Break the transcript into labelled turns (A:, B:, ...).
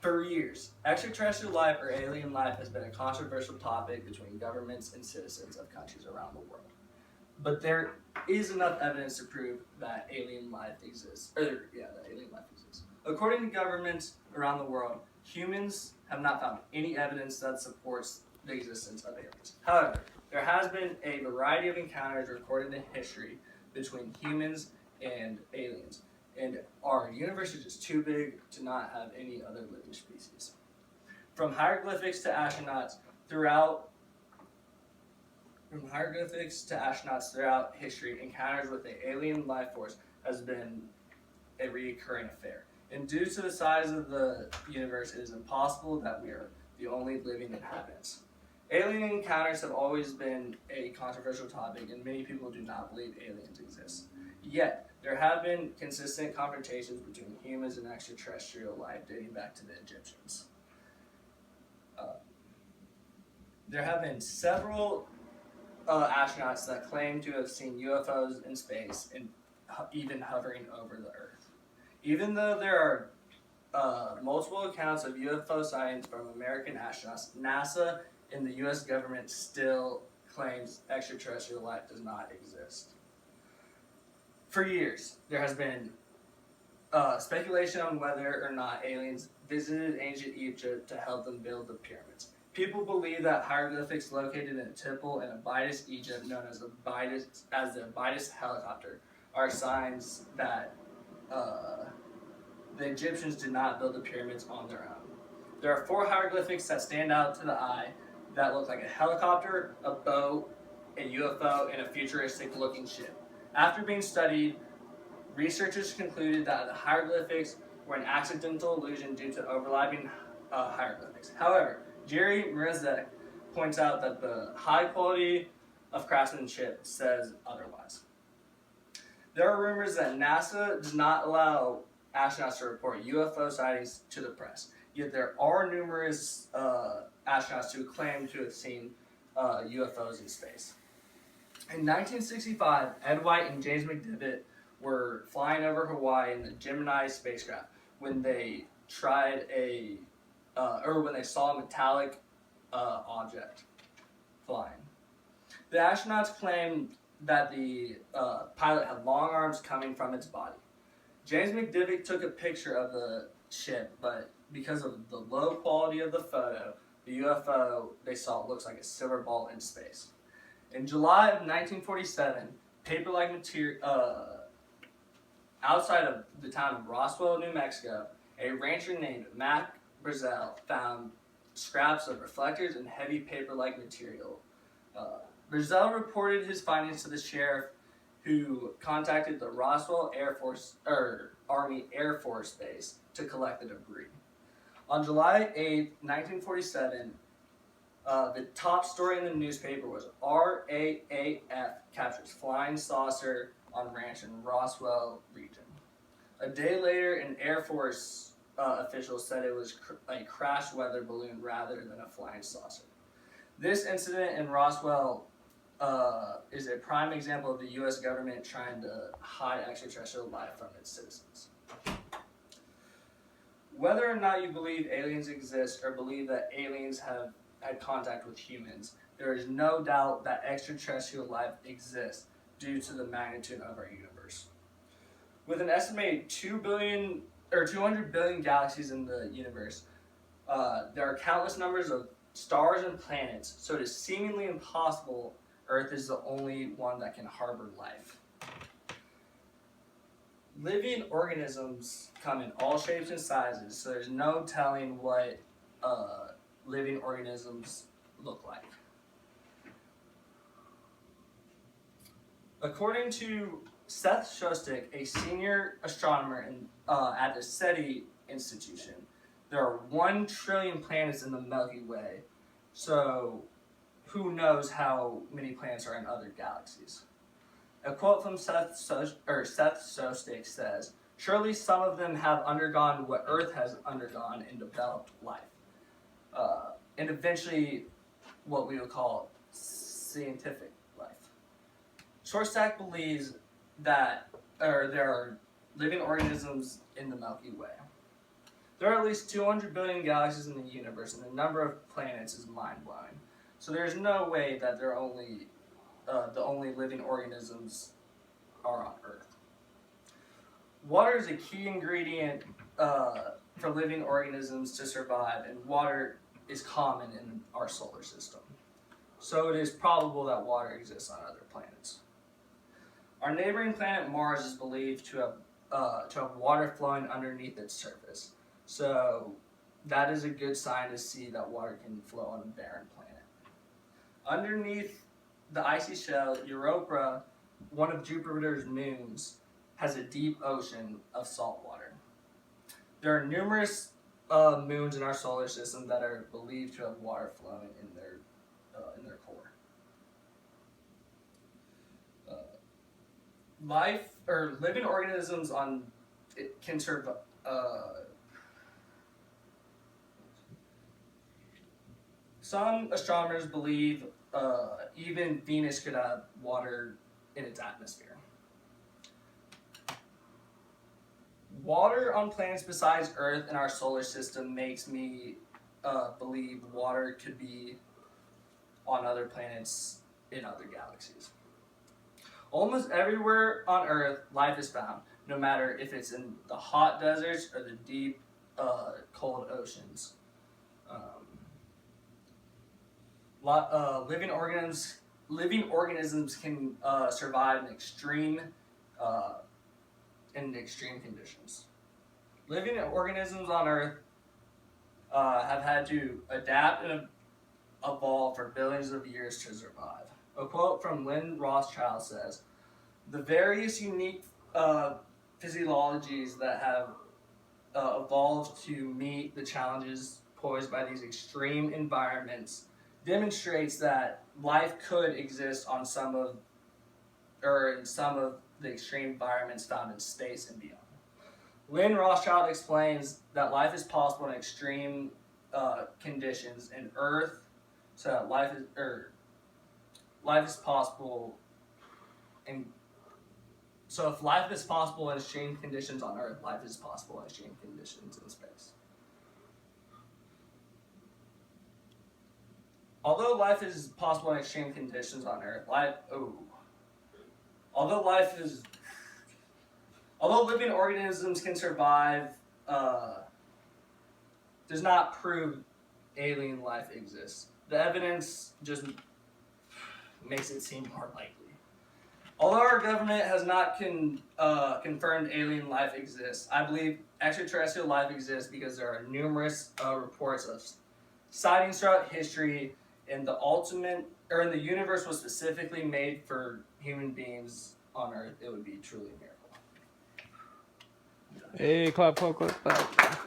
A: For years, extraterrestrial life or alien life has been a controversial topic between governments and citizens of countries around the world. But there is enough evidence to prove that alien life exists. That alien life exists. According to governments around the world, humans have not found any evidence that supports the existence of aliens. However, there has been a variety of encounters recorded in history between humans and aliens, and our universe is just too big to not have any other living species. From hieroglyphics to astronauts throughout history, encounters with the alien life force has been a recurring affair. And due to the size of the universe, it is impossible that we are the only living inhabitants. Alien encounters have always been a controversial topic, and many people do not believe aliens exist. Yet, there have been consistent confrontations between humans and extraterrestrial life dating back to the Egyptians. There have been several astronauts that claim to have seen UFOs in space and even hovering over the Earth. Even though there are multiple accounts of UFO sightings from American astronauts, NASA and the U.S. government still claims extraterrestrial life does not exist. For years, there has been speculation on whether or not aliens visited ancient Egypt to help them build the pyramids. People believe that hieroglyphics located in a temple in Abydos, Egypt, known as the Abydos helicopter, are signs that the Egyptians did not build the pyramids on their own. There are 4 hieroglyphics that stand out to the eye that look like a helicopter, a boat, a UFO, and a futuristic-looking ship. After being studied, researchers concluded that the hieroglyphics were an accidental illusion due to overlapping hieroglyphics. However, Jerry Mrazek points out that the high quality of craftsmanship says otherwise. There are rumors that NASA does not allow astronauts to report UFO sightings to the press, yet there are numerous astronauts who claim to have seen UFOs in space. In 1965, Ed White and James McDivitt were flying over Hawaii in the Gemini spacecraft when they when they saw a metallic object flying. The astronauts claimed that the pilot had long arms coming from its body. James McDivitt took a picture of the ship, but because of the low quality of the photo, the UFO they saw looks like a silver ball in space. In July of 1947, paper-like material outside of the town of Roswell, New Mexico, a rancher named Mac Brazel found scraps of reflectors and heavy paper-like material. Brazel reported his findings to the sheriff, who contacted the Roswell Army Air Force Base to collect the debris. On July 8, 1947, the top story in the newspaper was RAAF captures flying saucer on ranch in Roswell region. A day later, an Air Force official said it was a crashed weather balloon rather than a flying saucer. This incident in Roswell is a prime example of the U.S. government trying to hide extraterrestrial life from its citizens. Whether or not you believe aliens exist or believe that aliens have had contact with humans, there is no doubt that extraterrestrial life exists due to the magnitude of our universe. With an estimated 200 billion galaxies in the universe, there are countless numbers of stars and planets, so it is seemingly impossible Earth is the only one that can harbor life. Living organisms come in all shapes and sizes, so there's no telling what living organisms look like. According to Seth Shostak, a senior astronomer at the SETI Institution, there are 1 trillion planets in the Milky Way, so who knows how many planets are in other galaxies. A quote from Seth Shostak says, "Surely some of them have undergone what Earth has undergone and developed life, and eventually what we would call scientific life." Shostak believes that there are living organisms in the Milky Way. There are at least 200 billion galaxies in the universe, and the number of planets is mind-blowing. So there's no way that the only living organisms are on Earth. Water is a key ingredient for living organisms to survive, and water is common in our solar system. So it is probable that water exists on other planets. Our neighboring planet Mars is believed to have water flowing underneath its surface. So that is a good sign to see that water can flow on a barren planet. Underneath the icy shell, Europa, one of Jupiter's moons, has a deep ocean of salt water. There are numerous moons in our solar system that are believed to have water flowing in their core. Life or living organisms on it can survive. Some astronomers believe even Venus could have water in its atmosphere. Water on planets besides Earth in our solar system makes me believe water could be on other planets in other galaxies. Almost everywhere on Earth, life is found, no matter if it's in the hot deserts or the deep, cold oceans. Living organisms can survive in extreme conditions. Living organisms on Earth have had to adapt and evolve for billions of years to survive. A quote from Lynn Rothschild says, "The various unique physiologies that have evolved to meet the challenges posed by these extreme environments demonstrates that life could exist on in some of the extreme environments found in space and beyond." Lynn Rothschild explains that life is possible in extreme conditions in Earth, so that life is possible so if life is possible in extreme conditions on Earth, life is possible in extreme conditions in space. Although life is possible in extreme conditions on Earth, although living organisms can survive, does not prove alien life exists. The evidence just makes it seem more likely. Although our government has not confirmed alien life exists, I believe extraterrestrial life exists because there are numerous reports of sightings throughout history, and the universe was specifically made for human beings on Earth. It would be truly a miracle.
B: Hey, clap, clap, clap, clap.